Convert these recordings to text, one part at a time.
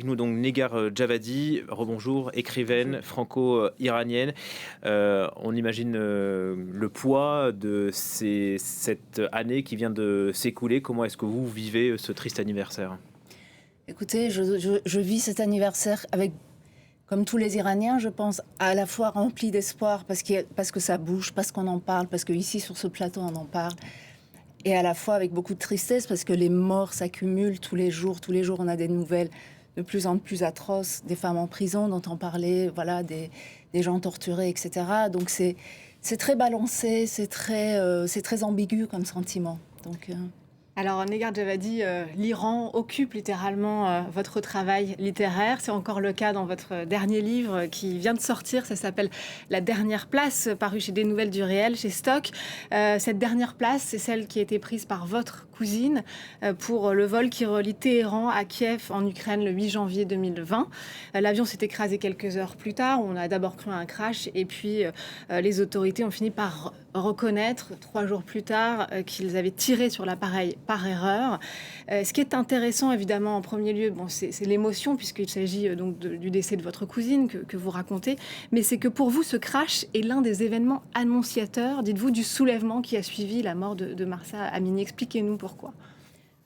Nous donc Negar Javadi, rebonjour, écrivaine franco-iranienne. On imagine le poids de cette année qui vient de s'écouler. Comment est-ce que vous vivez ce triste anniversaire? Écoutez, je vis cet anniversaire avec, comme tous les Iraniens, je pense, à la fois rempli d'espoir parce que ça bouge, parce qu'on en parle, parce qu'ici sur ce plateau on en parle, et à la fois avec beaucoup de tristesse parce que les morts s'accumulent tous les jours. Tous les jours on a des nouvelles de plus en plus atroces, des femmes en prison dont on parlait, voilà, des gens torturés, etc. Donc c'est très balancé, c'est très ambigu comme sentiment. Donc Alors, Negar Javadi, l'Iran occupe littéralement votre travail littéraire. C'est encore le cas dans votre dernier livre qui vient de sortir. Ça s'appelle La dernière place, paru chez Des Nouvelles du Réel, chez Stock. Cette dernière place, c'est celle qui a été prise par votre cousine pour le vol qui relie Téhéran à Kiev, en Ukraine, le 8 janvier 2020. L'avion s'est écrasé quelques heures plus tard. On a d'abord cru à un crash et puis les autorités ont fini par reconnaître 3 jours plus tard qu'ils avaient tiré sur l'appareil par erreur. Ce qui est intéressant, évidemment, en premier lieu, c'est l'émotion, puisqu'il s'agit donc du décès de votre cousine que vous racontez, mais c'est que pour vous, ce crash est l'un des événements annonciateurs, dites-vous, du soulèvement qui a suivi la mort de Mahsa Amini. Expliquez-nous pourquoi.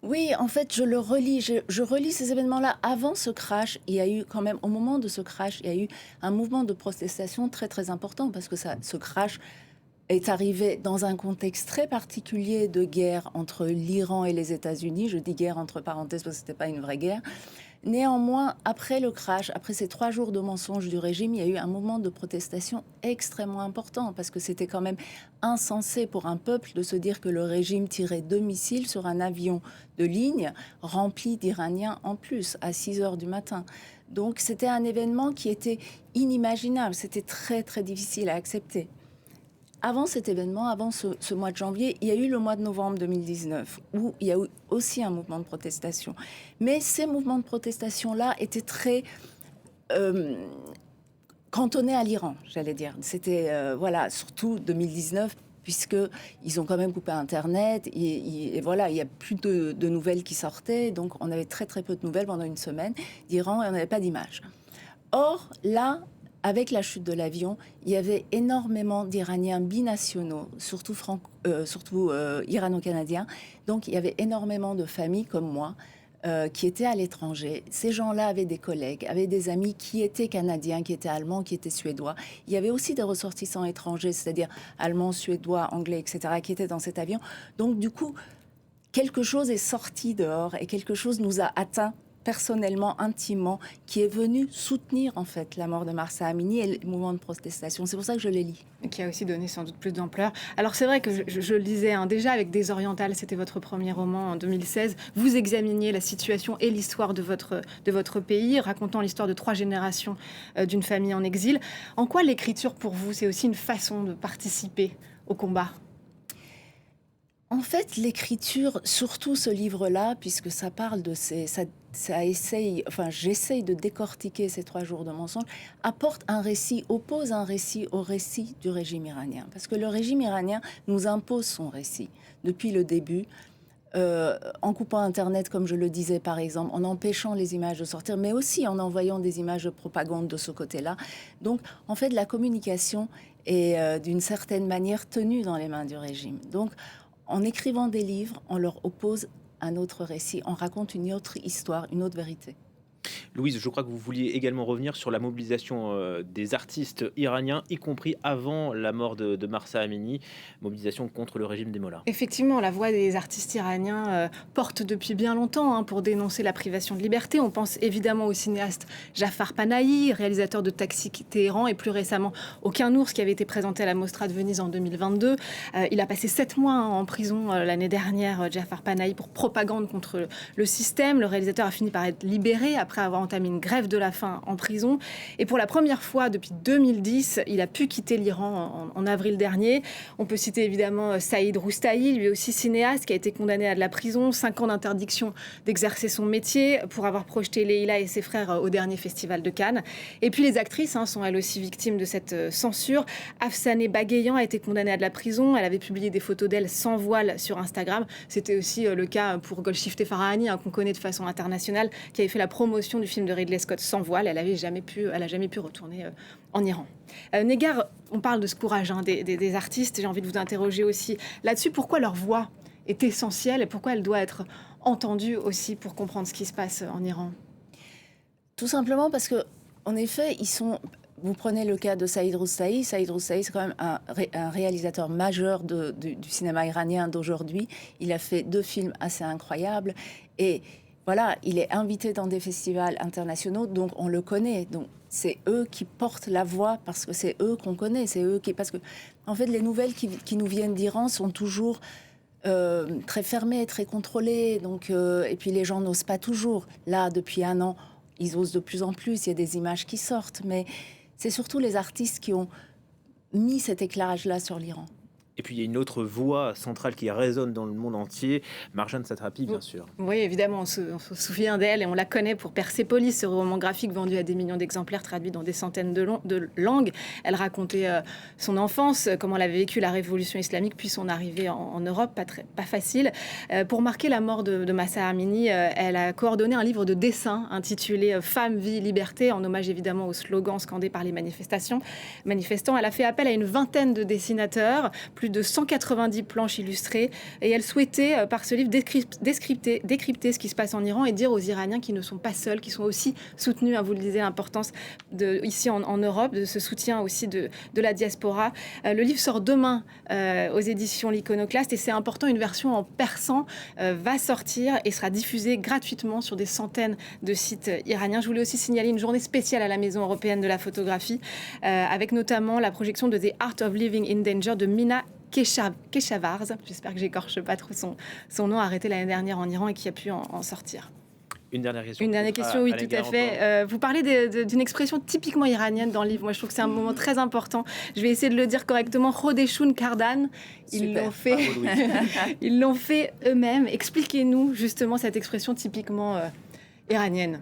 oui, en fait, je le relis. Je relis ces événements-là. Avant ce crash, il y a eu quand même, au moment de ce crash, il y a eu un mouvement de protestation très très important parce que ce crash est arrivé dans un contexte très particulier de guerre entre l'Iran et les États-Unis. Je dis guerre entre parenthèses parce que c'était pas une vraie guerre. Néanmoins, après le crash, après ces 3 jours de mensonges du régime, il y a eu un mouvement de protestation extrêmement important parce que c'était quand même insensé pour un peuple de se dire que le régime tirait 2 missiles sur un avion de ligne rempli d'Iraniens en plus à 6 heures du matin. Donc c'était un événement qui était inimaginable, c'était très très difficile à accepter. Avant cet événement, avant ce mois de janvier, il y a eu le mois de novembre 2019, où il y a eu aussi un mouvement de protestation. Mais ces mouvements de protestation-là étaient très cantonnés à l'Iran, j'allais dire. C'était, voilà, surtout 2019, puisqu'ils ont quand même coupé Internet, et voilà, il n'y a plus de nouvelles qui sortaient, donc on avait très très peu de nouvelles pendant une semaine d'Iran, et on n'avait pas d'image. Or, là, avec la chute de l'avion, il y avait énormément d'Iraniens binationaux, surtout irano-canadiens. Donc, il y avait énormément de familles comme moi qui étaient à l'étranger. Ces gens-là avaient des collègues, avaient des amis qui étaient canadiens, qui étaient allemands, qui étaient suédois. Il y avait aussi des ressortissants étrangers, c'est-à-dire allemands, suédois, anglais, etc., qui étaient dans cet avion. Donc, du coup, quelque chose est sorti dehors et quelque chose nous a atteints personnellement, intimement, qui est venu soutenir en fait la mort de Mahsa Amini et le mouvement de protestation. C'est pour ça que je les lis. Qui a aussi donné sans doute plus d'ampleur. Alors c'est vrai que je le disais déjà avec Des Orientales, c'était votre premier roman en 2016. Vous examiniez la situation et l'histoire de votre pays, racontant l'histoire de 3 générations d'une famille en exil. En quoi l'écriture pour vous, c'est aussi une façon de participer au combat ? En fait, l'écriture, surtout ce livre-là, puisque ça parle de j'essaye de décortiquer ces 3 jours de mensonges, apporte un récit, oppose un récit au récit du régime iranien. Parce que le régime iranien nous impose son récit depuis le début, en coupant Internet, comme je le disais par exemple, en empêchant les images de sortir, mais aussi en envoyant des images de propagande de ce côté-là. Donc, en fait, la communication est d'une certaine manière tenue dans les mains du régime. Donc, en écrivant des livres, on leur oppose un autre récit, on raconte une autre histoire, une autre vérité. Louise, je crois que vous vouliez également revenir sur la mobilisation des artistes iraniens, y compris avant la mort de Mahsa Amini, mobilisation contre le régime des mollahs. Effectivement, la voix des artistes iraniens porte depuis bien longtemps pour dénoncer la privation de liberté. On pense évidemment au cinéaste Jafar Panahi, réalisateur de Taxi Téhéran, et plus récemment Aucun ours, qui avait été présenté à la Mostra de Venise en 2022. Il a passé 7 mois en prison l'année dernière, Jafar Panahi, pour propagande contre le système. Le réalisateur a fini par être libéré après avoir entamé une grève de la faim en prison. Et pour la première fois depuis 2010, il a pu quitter l'Iran en avril dernier. On peut citer évidemment Saïd Roustahi, lui aussi cinéaste, qui a été condamné à de la prison, 5 ans d'interdiction d'exercer son métier pour avoir projeté Leila et ses frères au dernier festival de Cannes. Et puis les actrices sont elles aussi victimes de cette censure. Afsaneh Bagueyan a été condamnée à de la prison. Elle avait publié des photos d'elle sans voile sur Instagram. C'était aussi le cas pour Golshifteh Farahani, qu'on connaît de façon internationale, qui avait fait la promotion du film de Ridley Scott sans voile. Elle a jamais pu retourner en Iran. Negar, on parle de ce courage des artistes. J'ai envie de vous interroger aussi là-dessus. Pourquoi leur voix est essentielle et pourquoi elle doit être entendue aussi pour comprendre ce qui se passe en Iran? Tout simplement parce que, en effet, vous prenez le cas de Saïd Roustahi. Saïd Roustahi, c'est quand même un réalisateur majeur du cinéma iranien d'aujourd'hui. Il a fait 2 films assez incroyables. Et voilà, il est invité dans des festivals internationaux, donc on le connaît. Donc c'est eux qui portent la voix parce que c'est eux qu'on connaît. Parce que, en fait, les nouvelles qui nous viennent d'Iran sont toujours très fermées, très contrôlées. Donc, et puis les gens n'osent pas toujours. Là, depuis 1 an, ils osent de plus en plus. Il y a des images qui sortent. Mais c'est surtout les artistes qui ont mis cet éclairage-là sur l'Iran. Et puis il y a une autre voix centrale qui résonne dans le monde entier, Marjane Satrapi, bien sûr. Oui, évidemment, on se souvient d'elle et on la connaît pour Persépolis, ce roman graphique vendu à des millions d'exemplaires, traduit dans des centaines de langues. Elle racontait son enfance, comment elle avait vécu la révolution islamique, puis son arrivée en Europe, pas facile. Pour marquer la mort de Mahsa Amini, elle a coordonné un livre de dessins intitulé Femmes, vie, liberté, en hommage évidemment aux slogans scandés par les manifestants. Elle a fait appel à une vingtaine de dessinateurs, plus de 190 planches illustrées, et elle souhaitait, par ce livre, décrypter ce qui se passe en Iran et dire aux Iraniens qu'ils ne sont pas seuls, qu'ils sont aussi soutenus, vous le disiez, l'importance ici en Europe, de ce soutien aussi de la diaspora. Le livre sort demain aux éditions L'Iconoclaste, et c'est important, une version en persan va sortir et sera diffusée gratuitement sur des centaines de sites iraniens. Je voulais aussi signaler une journée spéciale à la Maison européenne de la photographie, avec notamment la projection de The Art of Living in Danger de Mina Keshavarz, j'espère que j'écorche pas trop son nom, arrêté l'année dernière en Iran et qui a pu en sortir. Une dernière question. Oui, tout à fait. Vous parlez d'une expression typiquement iranienne dans le livre. Moi, je trouve que c'est un moment très important. Je vais essayer de le dire correctement. Rodeshun Kardan. Ils l'ont fait eux-mêmes. Expliquez-nous justement cette expression typiquement iranienne.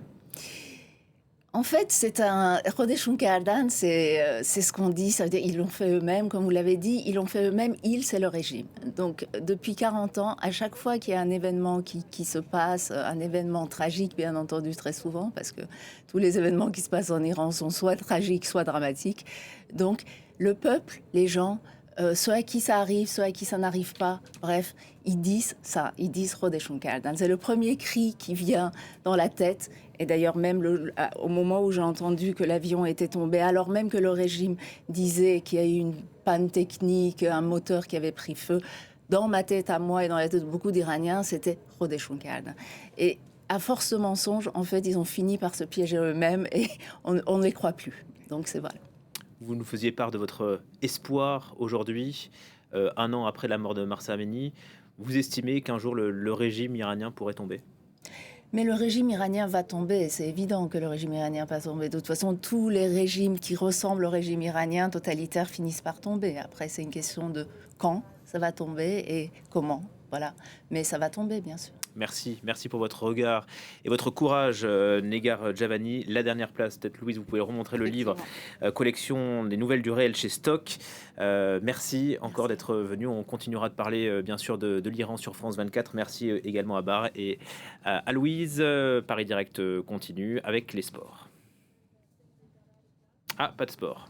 En fait, c'est un Rodeshun Kardan, c'est ce qu'on dit, ça veut dire ils l'ont fait eux-mêmes, comme vous l'avez dit, ils l'ont fait eux-mêmes, c'est le régime. Donc depuis 40 ans, à chaque fois qu'il y a un événement qui se passe, un événement tragique bien entendu très souvent, parce que tous les événements qui se passent en Iran sont soit tragiques, soit dramatiques. Donc le peuple, les gens, soit à qui ça arrive, soit à qui ça n'arrive pas, bref, ils disent ça, ils disent Rodeshun Kardan. C'est le premier cri qui vient dans la tête. Et d'ailleurs, même au moment où j'ai entendu que l'avion était tombé, alors même que le régime disait qu'il y a eu une panne technique, un moteur qui avait pris feu, dans ma tête à moi et dans la tête de beaucoup d'Iraniens, c'était Rodeshun Kardan. Et à force de mensonges, en fait, ils ont fini par se piéger eux-mêmes et on ne les croit plus. Donc c'est voilà. Vous nous faisiez part de votre espoir aujourd'hui, 1 an après la mort de Mahsa Amini. Vous estimez qu'un jour le régime iranien pourrait tomber ? Mais le régime iranien va tomber, c'est évident que le régime iranien va tomber. De toute façon, tous les régimes qui ressemblent au régime iranien totalitaire finissent par tomber. Après, c'est une question de quand ça va tomber et comment, voilà. Mais ça va tomber, bien sûr. Merci pour votre regard et votre courage, Negar Javani. La dernière place, peut-être Louise, vous pouvez remontrer le livre, collection des nouvelles du réel chez Stock. Merci encore d'être venu. On continuera de parler bien sûr de l'Iran sur France 24. Merci également à Bar et à Louise. Paris Direct continue avec les sports. Ah, pas de sport.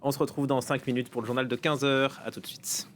On se retrouve dans 5 minutes pour le journal de 15h. À tout de suite.